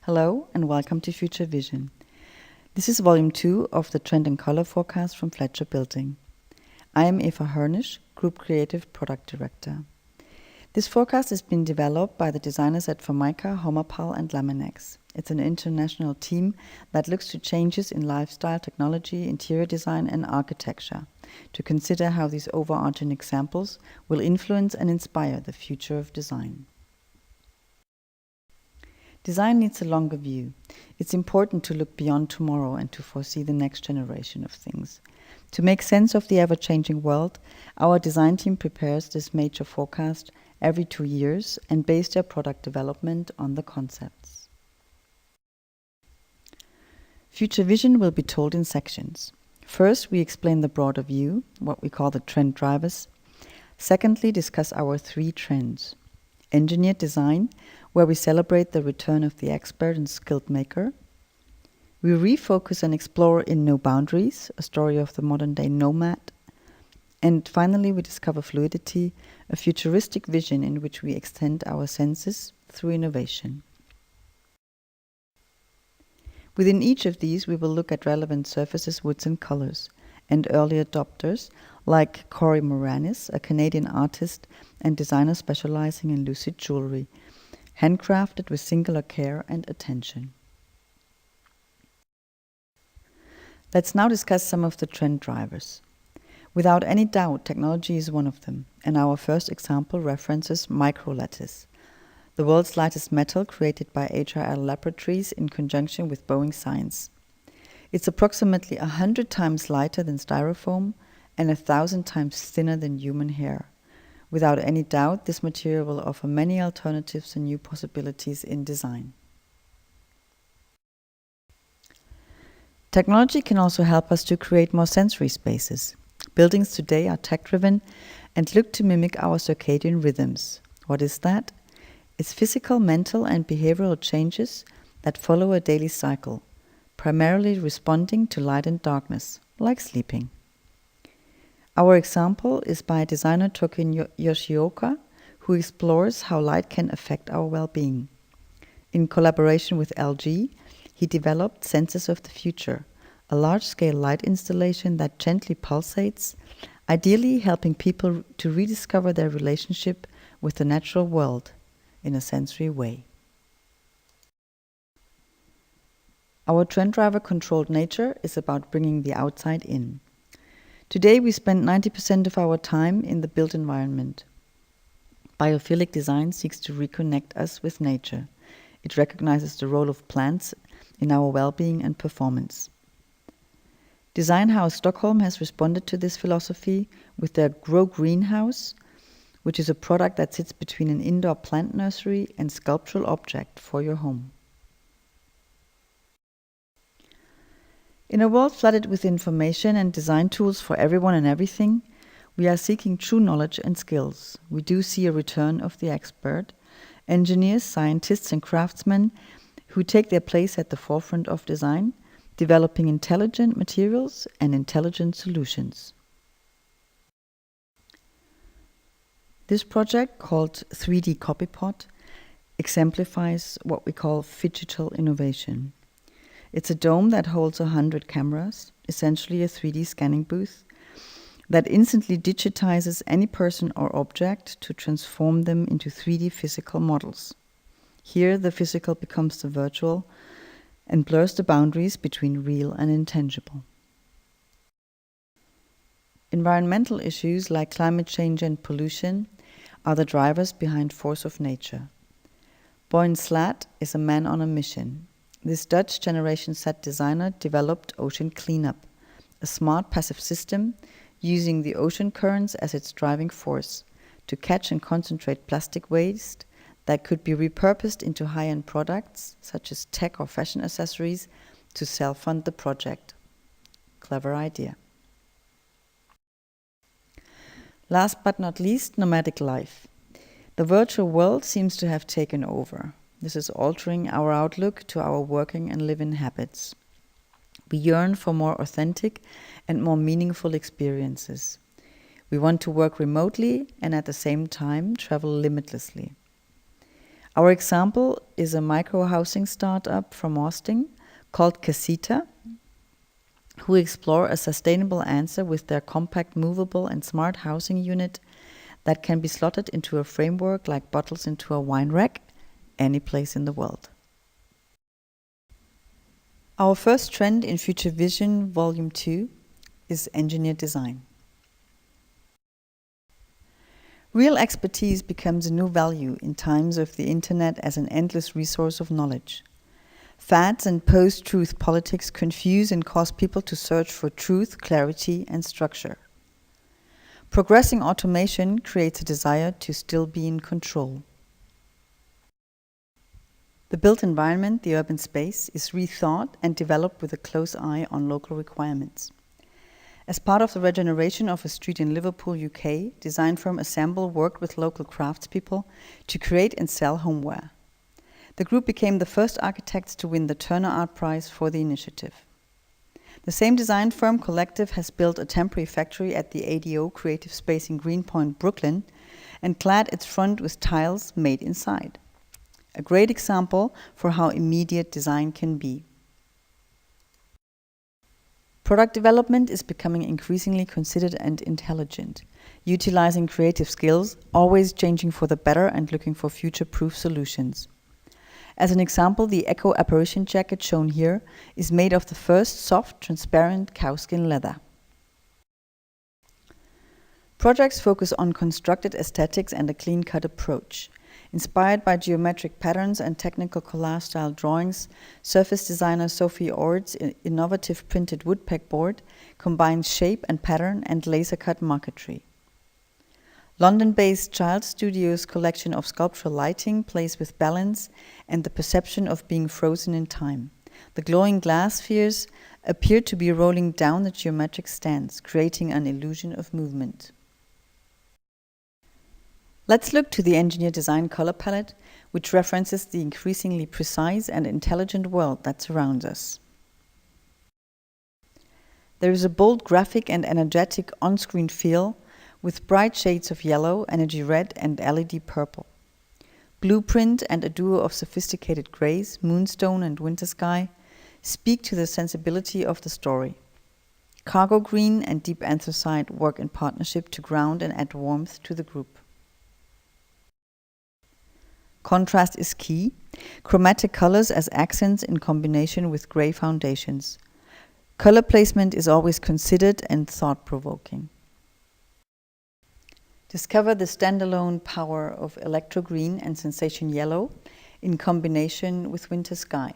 Hello and welcome to Future Vision. This is Volume 2 of the Trend and Color Forecast from Fletcher Building. I am Eva Hoernisch, Group Creative Product Director. This forecast has been developed by the designers at Formica, Homapal and Laminex. It's an international team that looks to changes in lifestyle, technology, interior design and architecture to consider how these overarching examples will influence and inspire the future of design. Design needs a longer view. It's important to look beyond tomorrow and to foresee the next generation of things. To make sense of the ever-changing world, our design team prepares this major forecast every 2 years and base their product development on the concepts. Future Vision will be told in sections. First, we explain the broader view, what we call the trend drivers. Secondly, discuss our 3 trends. Engineered design, where we celebrate the return of the expert and skilled maker. We refocus and explore in No Boundaries, a story of the modern-day nomad. And finally, we discover Fluidity, a futuristic vision in which we extend our senses through innovation. Within each of these, we will look at relevant surfaces, woods and colors, and early adopters like Corey Moranis, a Canadian artist and designer specializing in lucid jewelry, handcrafted with singular care and attention. Let's now discuss some of the trend drivers. Without any doubt, technology is one of them, and our first example references microlattice, the world's lightest metal created by HRL Laboratories in conjunction with Boeing Science. It's approximately 100 times lighter than styrofoam and 1,000 times thinner than human hair. Without any doubt, this material will offer many alternatives and new possibilities in design. Technology can also help us to create more sensory spaces. Buildings today are tech-driven and look to mimic our circadian rhythms. What is that? It's physical, mental and behavioral changes that follow a daily cycle, primarily responding to light and darkness, like sleeping. Our example is by designer Tokin Yoshioka, who explores how light can affect our well-being. In collaboration with LG, he developed Senses of the Future, a large-scale light installation that gently pulsates, ideally helping people to rediscover their relationship with the natural world in a sensory way. Our trend driver Controlled Nature is about bringing the outside in. Today we spend 90% of our time in the built environment. Biophilic design seeks to reconnect us with nature. It recognizes the role of plants in our well-being and performance. Design House Stockholm has responded to this philosophy with their Grow Greenhouse, which is a product that sits between an indoor plant nursery and sculptural object for your home. In a world flooded with information and design tools for everyone and everything, we are seeking true knowledge and skills. We do see a return of the expert, engineers, scientists and craftsmen who take their place at the forefront of design, developing intelligent materials and intelligent solutions. This project, called 3D Copypot, exemplifies what we call phygital innovation. It's a dome that holds 100 cameras, essentially a 3D scanning booth, that instantly digitizes any person or object to transform them into 3D physical models. Here, the physical becomes the virtual and blurs the boundaries between real and intangible. Environmental issues like climate change and pollution are the drivers behind Force of Nature. Boyne Slat is a man on a mission. This Dutch Generation Z designer developed Ocean Cleanup, a smart passive system using the ocean currents as its driving force to catch and concentrate plastic waste that could be repurposed into high-end products such as tech or fashion accessories to self-fund the project. Clever idea. Last but not least, nomadic life. The virtual world seems to have taken over. This is altering our outlook to our working and living habits. We yearn for more authentic and more meaningful experiences. We want to work remotely and at the same time travel limitlessly. Our example is a micro-housing startup from Austin called Casita, who explore a sustainable answer with their compact, movable and smart housing unit that can be slotted into a framework like bottles into a wine rack, any place in the world. Our first trend in Future Vision Volume 2 is engineered design. Real expertise becomes a new value in times of the internet as an endless resource of knowledge. Fads and post-truth politics confuse and cause people to search for truth, clarity, and structure. Progressing automation creates a desire to still be in control. The built environment, the urban space, is rethought and developed with a close eye on local requirements. As part of the regeneration of a street in Liverpool, UK, design firm Assemble worked with local craftspeople to create and sell homeware. The group became the first architects to win the Turner Art Prize for the initiative. The same design firm Collective has built a temporary factory at the ADO Creative Space in Greenpoint, Brooklyn, and clad its front with tiles made inside. A great example for how immediate design can be. Product development is becoming increasingly considered and intelligent, utilizing creative skills, always changing for the better and looking for future-proof solutions. As an example, the Echo Apparition jacket shown here is made of the first soft, transparent cowskin leather. Projects focus on constructed aesthetics and a clean-cut approach. Inspired by geometric patterns and technical collage-style drawings, surface designer Sophie Ord's innovative printed woodpeck board combines shape and pattern and laser-cut marquetry. London-based Child Studio's collection of sculptural lighting plays with balance and the perception of being frozen in time. The glowing glass spheres appear to be rolling down the geometric stands, creating an illusion of movement. Let's look to the engineer design color palette, which references the increasingly precise and intelligent world that surrounds us. There is a bold graphic and energetic on-screen feel with bright shades of yellow, energy red, and LED purple. Blueprint and a duo of sophisticated grays, moonstone and winter sky, speak to the sensibility of the story. Cargo green and deep anthracite work in partnership to ground and add warmth to the group. Contrast is key. Chromatic colors as accents in combination with gray foundations. Color placement is always considered and thought-provoking. Discover the standalone power of electro green and sensation yellow in combination with winter sky.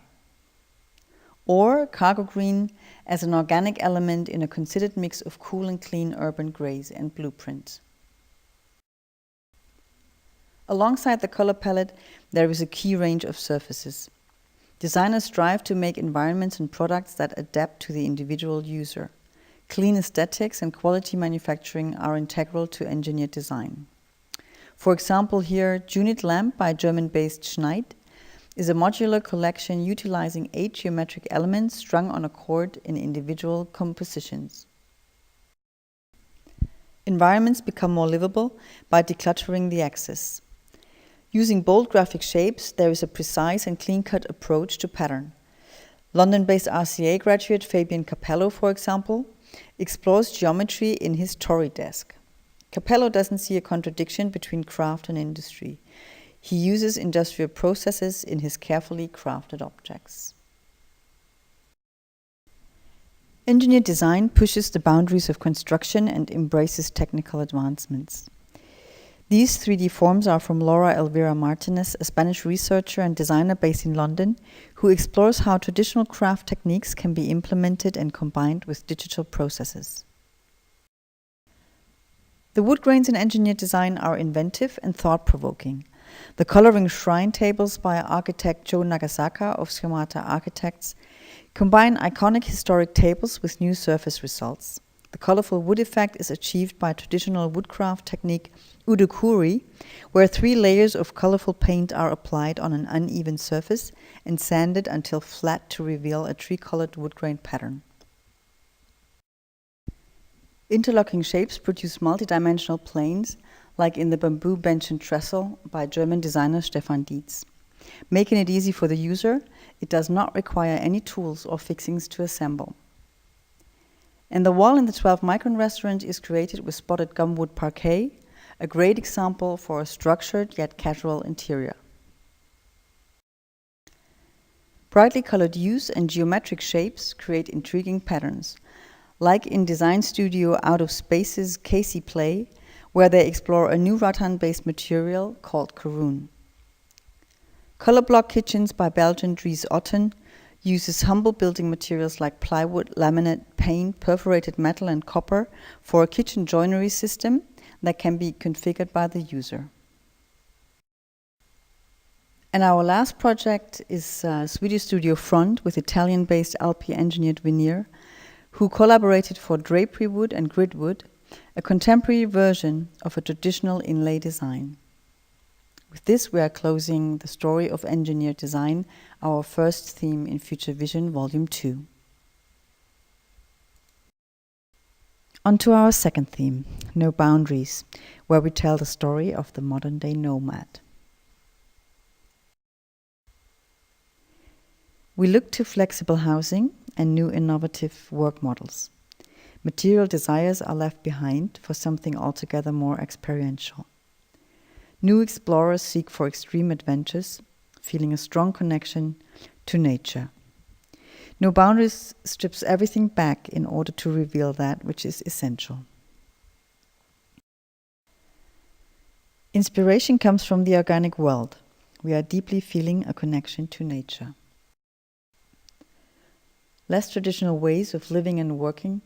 Or cargo green as an organic element in a considered mix of cool and clean urban grays and blueprints. Alongside the color palette, there is a key range of surfaces. Designers strive to make environments and products that adapt to the individual user. Clean aesthetics and quality manufacturing are integral to engineered design. For example, here, Junit Lamp by German-based Schneid is a modular collection utilizing 8 geometric elements strung on a cord in individual compositions. Environments become more livable by decluttering the axis. Using bold graphic shapes, there is a precise and clean-cut approach to pattern. London-based RCA graduate Fabian Capello, for example, explores geometry in his Tory desk. Capello doesn't see a contradiction between craft and industry. He uses industrial processes in his carefully crafted objects. Engineered design pushes the boundaries of construction and embraces technical advancements. These 3D forms are from Laura Elvira Martinez, a Spanish researcher and designer based in London, who explores how traditional craft techniques can be implemented and combined with digital processes. The wood grains in engineered design are inventive and thought-provoking. The coloring shrine tables by architect Joe Nagasaka of Schemata Architects combine iconic historic tables with new surface results. The colorful wood effect is achieved by traditional woodcraft technique udokuri, where 3 layers of colorful paint are applied on an uneven surface and sanded until flat to reveal a tree-colored wood grain pattern. Interlocking shapes produce multidimensional planes like in the bamboo bench and trestle by German designer Stefan Dietz. Making it easy for the user, it does not require any tools or fixings to assemble. And the wall in the 12-micron restaurant is created with spotted gumwood parquet, a great example for a structured yet casual interior. Brightly colored hues and geometric shapes create intriguing patterns, like in design studio Out of Space's Casey Play, where they explore a new rattan-based material called Caroon. Color block kitchens by Belgian Dries Otten uses humble building materials like plywood, laminate, paint, perforated metal and copper for a kitchen joinery system that can be configured by the user. And our last project is Swedish Studio Front with Italian-based LP engineered veneer, who collaborated for drapery wood and grid wood, a contemporary version of a traditional inlay design. With this, we are closing the story of engineered design, our first theme in Future Vision Volume 2. On to our second theme, No Boundaries, where we tell the story of the modern-day nomad. We look to flexible housing and new innovative work models. Material desires are left behind for something altogether more experiential. New explorers seek for extreme adventures, feeling a strong connection to nature. No Boundaries strips everything back in order to reveal that which is essential. Inspiration comes from the organic world. We are deeply feeling a connection to nature. Less traditional ways of living and working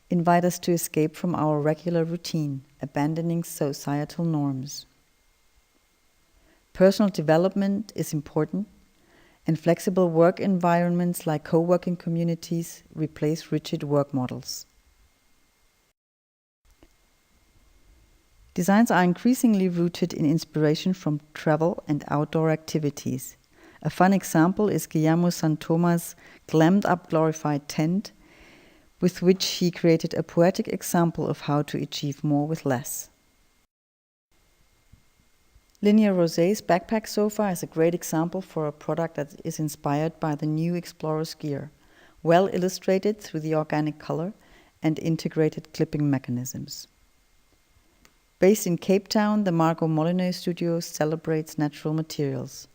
invite us to escape from our regular routine, abandoning societal norms. Personal development is important, and flexible work environments like co-working communities replace rigid work models. Designs are increasingly rooted in inspiration from travel and outdoor activities. A fun example is Guillermo Santoma's glammed-up glorified tent, with which he created a poetic example of how to achieve more with less. Linear Rosé's backpack sofa is a great example for a product that is inspired by the new Explorer's gear, well illustrated through the organic color and integrated clipping mechanisms. Based in Cape Town, the Margot Molyneux studio celebrates natural materials.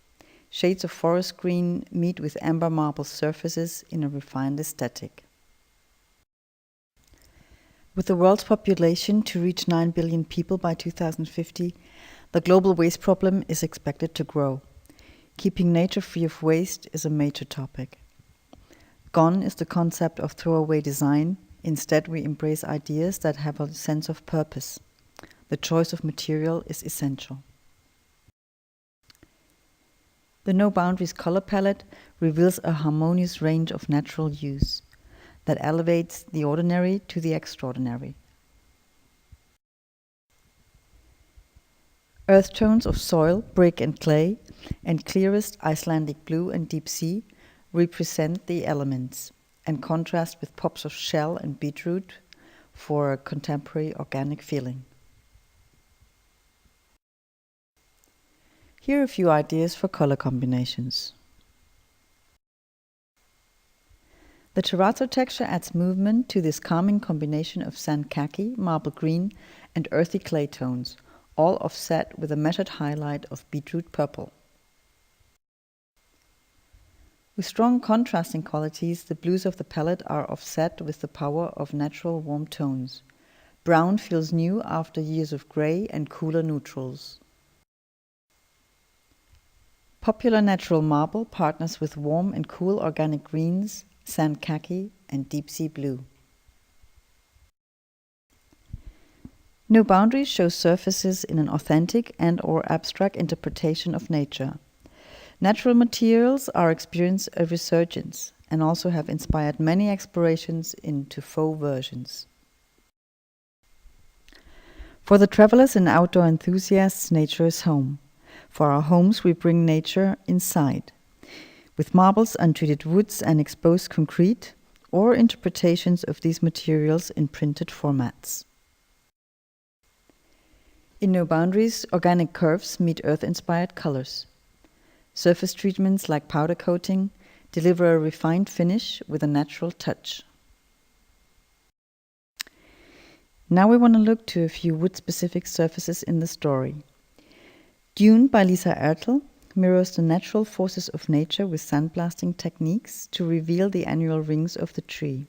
Shades of forest green meet with amber marble surfaces in a refined aesthetic. With the world's population to reach 9 billion people by 2050, the global waste problem is expected to grow. Keeping nature free of waste is a major topic. Gone is the concept of throwaway design. Instead, we embrace ideas that have a sense of purpose. The choice of material is essential. The No Boundaries color palette reveals a harmonious range of natural hues that elevates the ordinary to the extraordinary. Earth tones of soil, brick and clay, and clearest Icelandic blue and deep sea represent the elements and contrast with pops of shell and beetroot for a contemporary organic feeling. Here are a few ideas for color combinations. The terrazzo texture adds movement to this calming combination of sand khaki, marble green, and earthy clay tones, all offset with a measured highlight of beetroot purple. With strong contrasting qualities, the blues of the palette are offset with the power of natural warm tones. Brown feels new after years of grey and cooler neutrals. Popular natural marble partners with warm and cool organic greens, sand khaki, and deep sea blue. No Boundaries shows surfaces in an authentic and/or abstract interpretation of nature. Natural materials are experiencing a resurgence and also have inspired many explorations into faux versions. For the travelers and outdoor enthusiasts, nature is home. For our homes, we bring nature inside, with marbles, untreated woods, and exposed concrete, or interpretations of these materials in printed formats. In No Boundaries, organic curves meet earth-inspired colors. Surface treatments like powder coating deliver a refined finish with a natural touch. Now we want to look to a few wood-specific surfaces in the story. Dune by Lisa Ertl mirrors the natural forces of nature with sandblasting techniques to reveal the annual rings of the tree.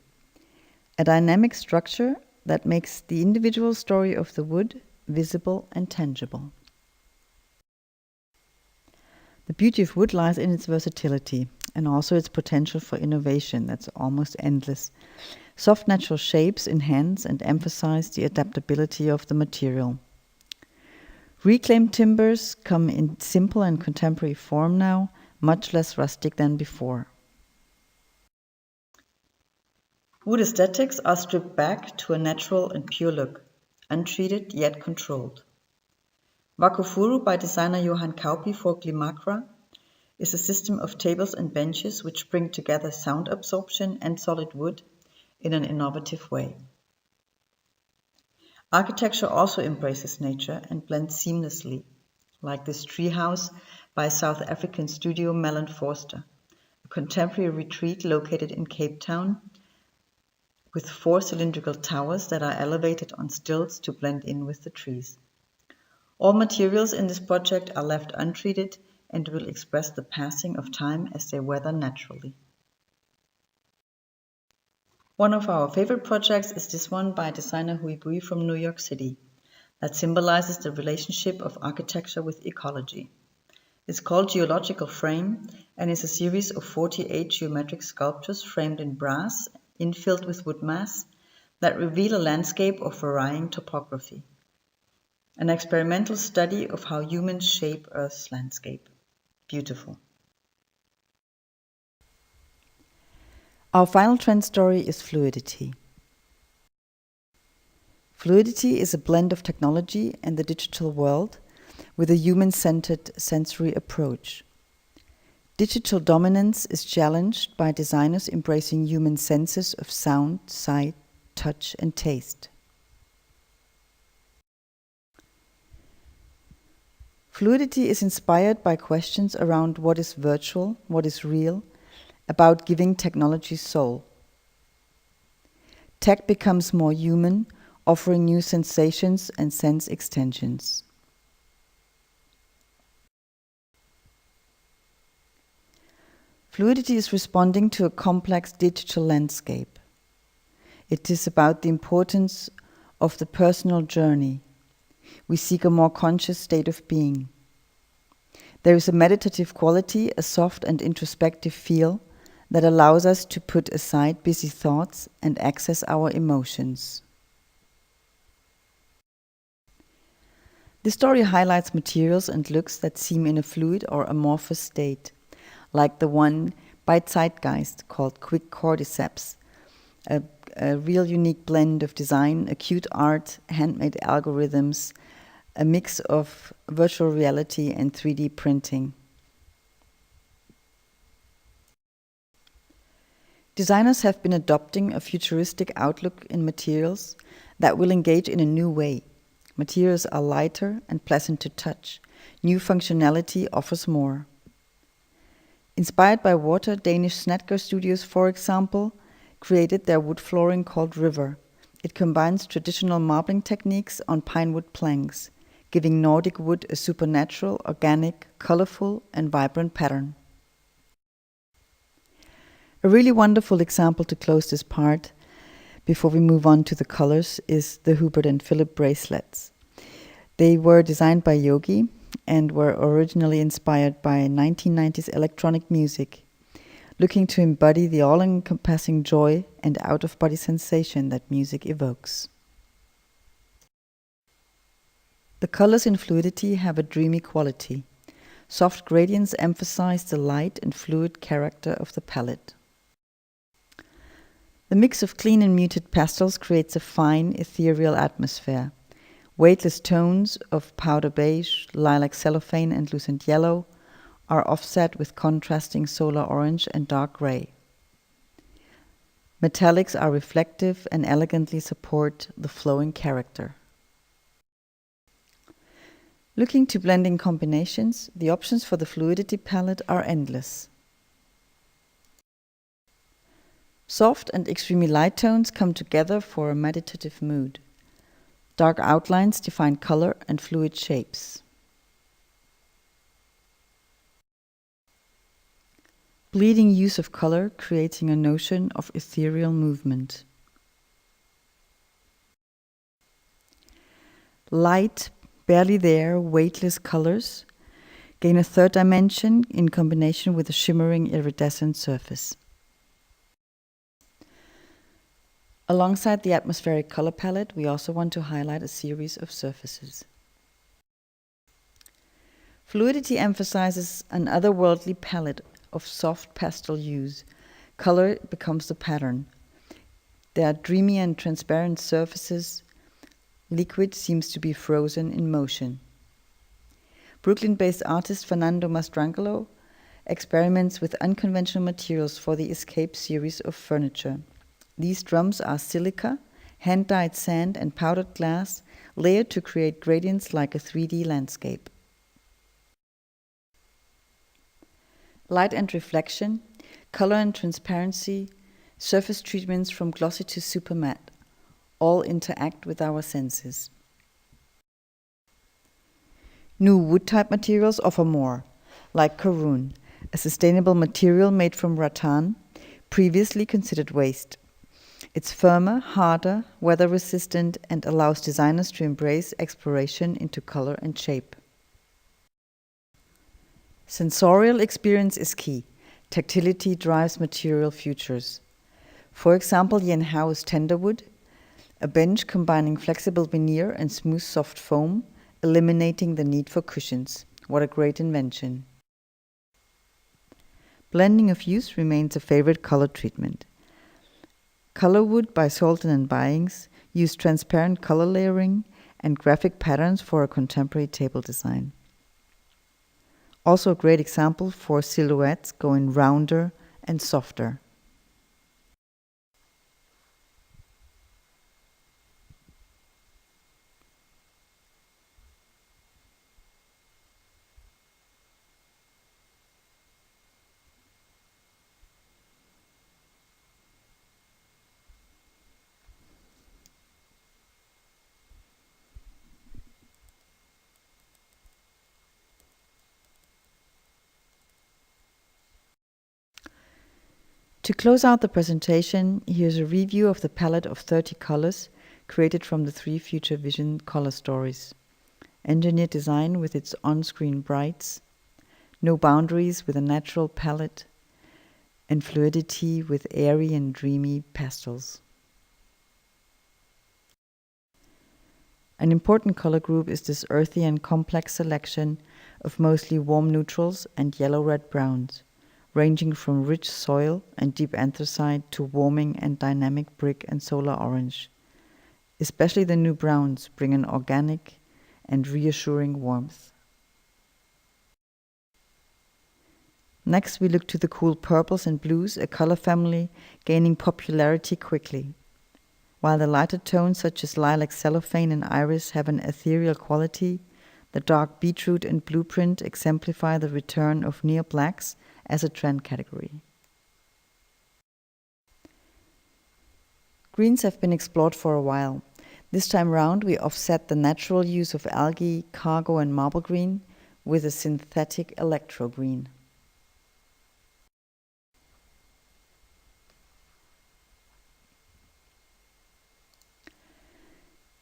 A dynamic structure that makes the individual story of the wood visible and tangible. The beauty of wood lies in its versatility and also its potential for innovation that's almost endless. Soft natural shapes enhance and emphasize the adaptability of the material. Reclaimed timbers come in simple and contemporary form now, much less rustic than before. Wood aesthetics are stripped back to a natural and pure look, untreated yet controlled. Wakufuru by designer Johan Kauppi for Glimakra is a system of tables and benches which bring together sound absorption and solid wood in an innovative way. Architecture also embraces nature and blends seamlessly, like this treehouse by South African studio Mellon Forster, a contemporary retreat located in Cape Town with 4 cylindrical towers that are elevated on stilts to blend in with the trees. All materials in this project are left untreated and will express the passing of time as they weather naturally. One of our favorite projects is this one by designer Hui Bui from New York City that symbolizes the relationship of architecture with ecology. It's called Geological Frame and is a series of 48 geometric sculptures framed in brass, infilled with wood mass, that reveal a landscape of varying topography. An experimental study of how humans shape Earth's landscape. Beautiful. Our final trend story is Fluidity. Fluidity is a blend of technology and the digital world with a human-centered sensory approach. Digital dominance is challenged by designers embracing human senses of sound, sight, touch, and taste. Fluidity is inspired by questions around what is virtual, what is real, about giving technology soul. Tech becomes more human, offering new sensations and sense extensions. Fluidity is responding to a complex digital landscape. It is about the importance of the personal journey. We seek a more conscious state of being. There is a meditative quality, a soft and introspective feel that allows us to put aside busy thoughts and access our emotions. The story highlights materials and looks that seem in a fluid or amorphous state, like the one by Zeitgeist called Quick Cordyceps, a real unique blend of design, acute art, handmade algorithms, a mix of virtual reality and 3D printing. Designers have been adopting a futuristic outlook in materials that will engage in a new way. Materials are lighter and pleasant to touch. New functionality offers more. Inspired by water, Danish Snedker Studios, for example, created their wood flooring called River. It combines traditional marbling techniques on pine wood planks, giving Nordic wood a supernatural, organic, colorful, and vibrant pattern. A really wonderful example to close this part, before we move on to the colors, is the Hubert and Philip bracelets. They were designed by Yogi and were originally inspired by 1990s electronic music, looking to embody the all-encompassing joy and out-of-body sensation that music evokes. The colors in Fluidity have a dreamy quality. Soft gradients emphasize the light and fluid character of the palette. The mix of clean and muted pastels creates a fine, ethereal atmosphere. Weightless tones of powder beige, lilac cellophane, and lucent yellow are offset with contrasting solar orange and dark gray. Metallics are reflective and elegantly support the flowing character. Looking to blending combinations, the options for the Fluidity palette are endless. Soft and extremely light tones come together for a meditative mood. Dark outlines define color and fluid shapes. Bleeding use of color creating a notion of ethereal movement. Light, barely there, weightless colors gain a third dimension in combination with a shimmering iridescent surface. Alongside the atmospheric color palette, we also want to highlight a series of surfaces. Fluidity emphasizes an otherworldly palette of soft pastel hues. Color becomes the pattern. There are dreamy and transparent surfaces. Liquid seems to be frozen in motion. Brooklyn-based artist Fernando Mastrangelo experiments with unconventional materials for the Escape series of furniture. These drums are silica, hand-dyed sand and powdered glass layered to create gradients like a 3D landscape. Light and reflection, color and transparency, surface treatments from glossy to super matte, all interact with our senses. New wood-type materials offer more, like Karun, a sustainable material made from rattan, previously considered waste. It's firmer, harder, weather-resistant, and allows designers to embrace exploration into color and shape. Sensorial experience is key. Tactility drives material futures. For example, Yen Hao's Tenderwood, a bench combining flexible veneer and smooth soft foam, eliminating the need for cushions. What a great invention. Blending of hues remains a favorite color treatment. Colorwood by Salton and Byings use transparent color layering and graphic patterns for a contemporary table design. Also a great example for silhouettes going rounder and softer. To close out the presentation, here's a review of the palette of 30 colors created from the 3 Future Vision color stories. Engineered design with its on-screen brights, no boundaries with a natural palette, and fluidity with airy and dreamy pastels. An important color group is this earthy and complex selection of mostly warm neutrals and yellow-red browns, ranging from rich soil and deep anthracite to warming and dynamic brick and solar orange. Especially the new browns bring an organic and reassuring warmth. Next, we look to the cool purples and blues, a color family gaining popularity quickly. While the lighter tones such as lilac, cellophane and iris have an ethereal quality, the dark beetroot and blueprint exemplify the return of neo-blacks as a trend category. Greens have been explored for a while. This time round, we offset the natural use of algae, cargo and marble green with a synthetic electro green.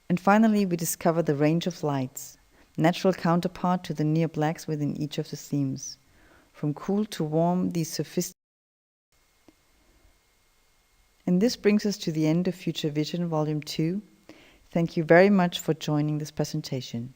And finally, we discover the range of lights, natural counterpart to the neo-blacks within each of the themes. From cool to warm, these sophisticated. And this brings us to the end of Future Vision Volume 2. Thank you very much for joining this presentation.